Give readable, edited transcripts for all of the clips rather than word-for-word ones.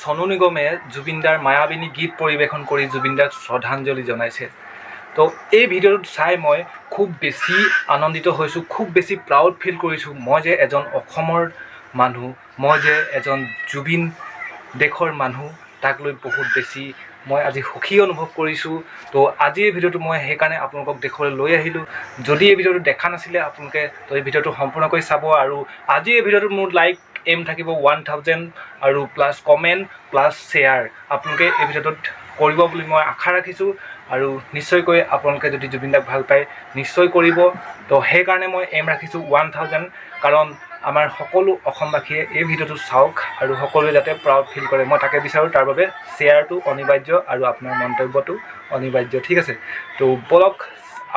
সনু নিগমে জুবিনদাৰ মায়াবিনী গীত পৰিৱেশন কৰি জুবিনদাক শ্ৰদ্ধাঞ্জলি জনাইছে। তো এই ভিডিঅ'টো চাই মই খুব বেছি আনন্দিত হৈছোঁ, খুব বেছি প্ৰাউড ফিল কৰিছোঁ। মই যে এজন অসমৰ মানুহ, মই যে এজন জুবিন দেশৰ মানুহ, তাক লৈ বহুত বেছি মই আজি সুখী অনুভৱ কৰিছোঁ। তো আজি এই ভিডিঅ'টো মই সেইকাৰণে আপোনালোকক দেশলৈ লৈ আহিলোঁ। যদি এই ভিডিঅ'টো দেখা নাছিলে আপোনালোকে, তো এই ভিডিঅ'টো সম্পূৰ্ণকৈ চাব। আৰু আজি এই ভিডিঅ'টোত মোৰ লাইক এম থাকিব 1000 আৰু প্লাছ কমেণ্ট প্লাছ শ্বেয়াৰ আপোনালোকে এই ভিডিঅ'টোত কৰিব বুলি মই আশা ৰাখিছোঁ। আৰু নিশ্চয়কৈ আপোনালোকে যদি জুবিনদাক ভাল পায় নিশ্চয় কৰিব। তো সেইকাৰণে মই এম ৰাখিছোঁ 1000, কাৰণ আমাৰ সকলো অসমবাসীয়ে এই ভিডিঅ'টো চাওক আৰু সকলোৱে যাতে প্ৰাউড ফিল কৰে, মই তাকে বিচাৰোঁ। তাৰ বাবে শ্বেয়াৰটো অনিবাৰ্য আৰু আপোনাৰ মন্তব্যটো অনিবাৰ্য, ঠিক আছে? তো বলক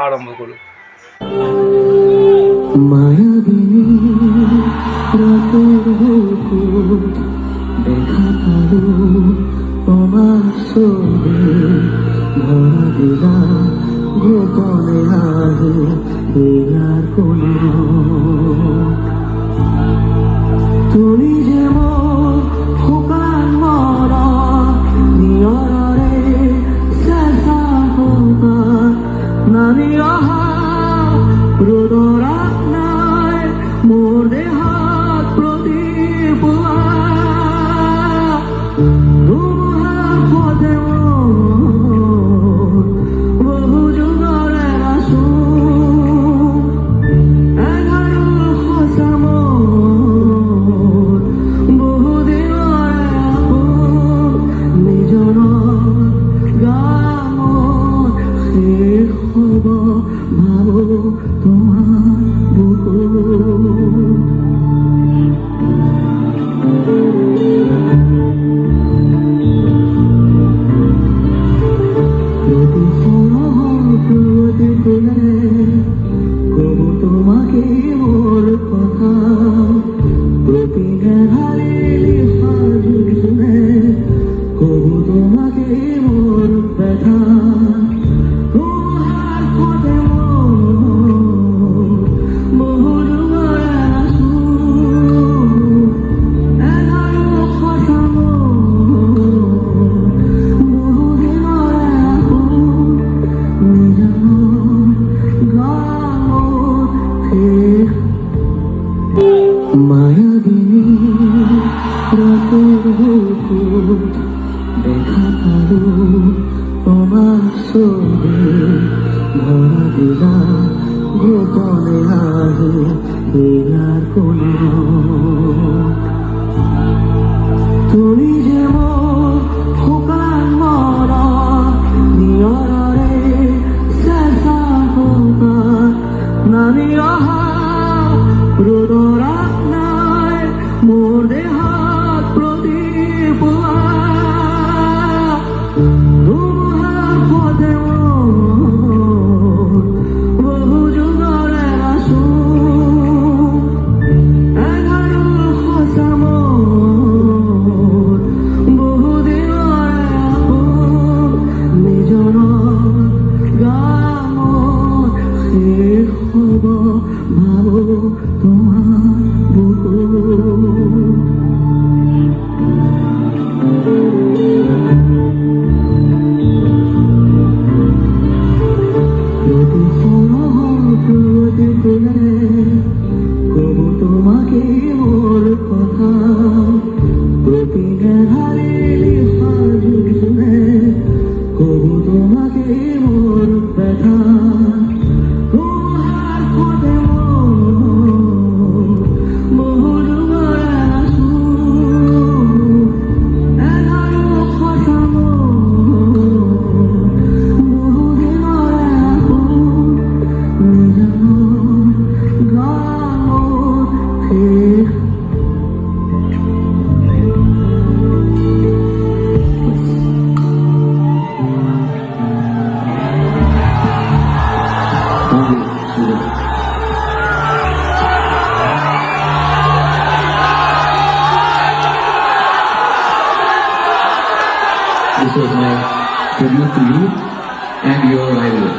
আৰম্ভ কৰোঁ। তুমি যে শুকান মৰা নিয়ৰে চেঁচা শুকান নামি অহা ৰোদৰাত নাই মোৰ দেহত প্ৰতিপুৱা ধুমুহাৰ পথে বহু যুগৰে আছো এঘাৰো সঁচা তোমাকে মোর কথা প্রতি গেহালি শুনে কবু তোমাকে মোর ব্যথা তোমার পথে বহু যুগরে আসু এগারো কথা বহু দিনরে আসু নিজর মায়াবিনী রাতের বুকুত দেখা পালো তোমার ছবি ভরা দিলা গোপনে আহি ইয়ার কোনো তুমি যে শুকান মৰা নিয়ৰে চেঁচা শুকান নামি অহা ৰোদৰাত নাই মোৰ দেহত প্ৰতিপুৱা ধুমুহাৰ পথে বহু যুগৰে আছো এঘাৰো সঁচা বহু দিনৰে আপোন নিজৰ গামত শেষ হ'ব ভাবো তোমার কবু তোমাকে মোর কথা প্রতি গেহালি শুনে কবু তোমাকে মোর ব্যথা তোমার পথে বহু যুগরে আসু এগারো কথা বহু দিনরে আসু নিজর গামত শেষ This was my tribute to you and your rival.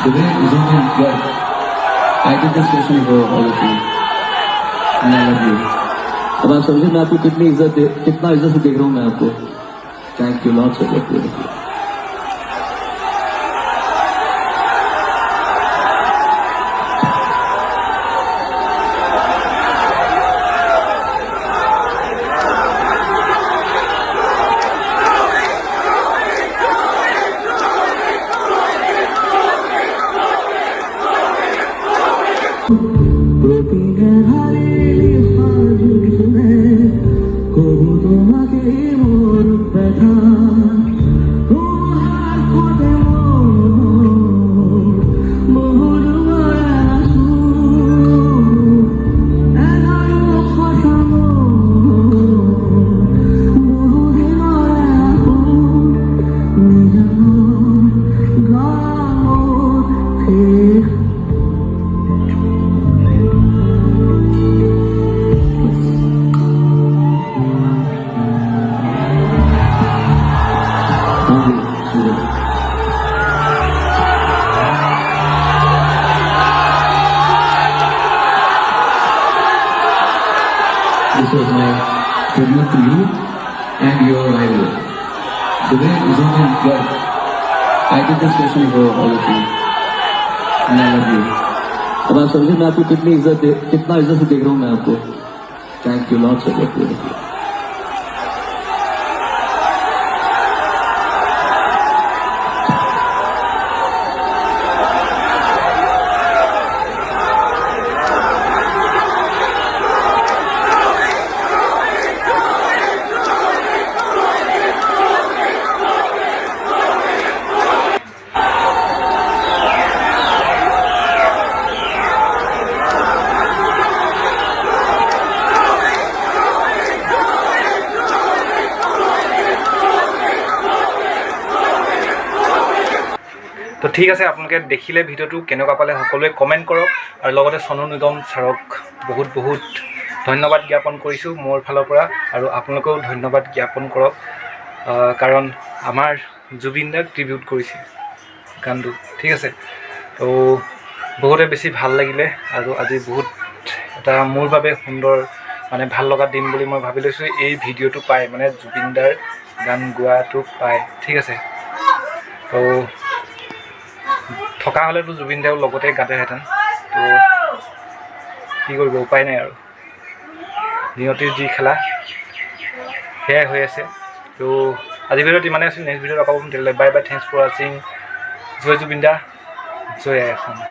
The way is only God. I did this especially for all of you. And I love you. अब आप समझे मैं आपको कितनी कितना इज्जत से देख रहा हूँ मैं आपको. Thank you lots of it. প্রতিদিন হারিয়ে হাজুনে কবু তোমাকে মোর ব্যথা তোমার কথা মোর আসু এগারো কথা বহুদিন রাখো নিজ গামত শেষ This was my tribute to you and your rival. The way is only God. I did this specially for all of you. And I love you. अब आप समझे मैं आपको कितनी कितना इज्जत से देख रहा हूँ मैं आपको. Thank you lots of it. তো ঠিক আছে, আপোনালোকে দেখিলে ভিডিঅ'টো কেনেকুৱা পালে সকলোৱে কমেণ্ট কৰক আৰু লগতে চনু নিগম ছাৰক বহুত বহুত ধন্যবাদ জ্ঞাপন কৰিছোঁ মোৰ ফালৰ পৰা, আৰু আপোনালোকেও ধন্যবাদ জ্ঞাপন কৰক কাৰণ আমাৰ জুবিন দাক ট্ৰিবিউট কৰিছে গানটো। ঠিক আছে, তো বহুতে বেছি ভাল লাগিলে আৰু আজি বহুত এটা মোৰ বাবে সুন্দৰ মানে ভাল লগা দিন বুলি মই ভাবি লৈছোঁ এই ভিডিঅ'টো পাই, মানে জুবিন দাৰ গান গোৱাটো পাই। ঠিক আছে, তো থকা হ'লেতো জুবিন দাও লগতে গাঁতেহেঁতেন, তো কি কৰিব, উপায় নাই আৰু নিয়তিৰ যি খেলা সেয়াই হৈ আছে। তো আজি ভিডিঅ'ত ইমানেই আছিল, নেক্সট ভিডিঅ'ত আকৌ পাম। তেতিয়াহ'লে বাই বাই, থেংকছ ফৰ ৱাচিং। জয় জুবিন দা, জয় আই অসম।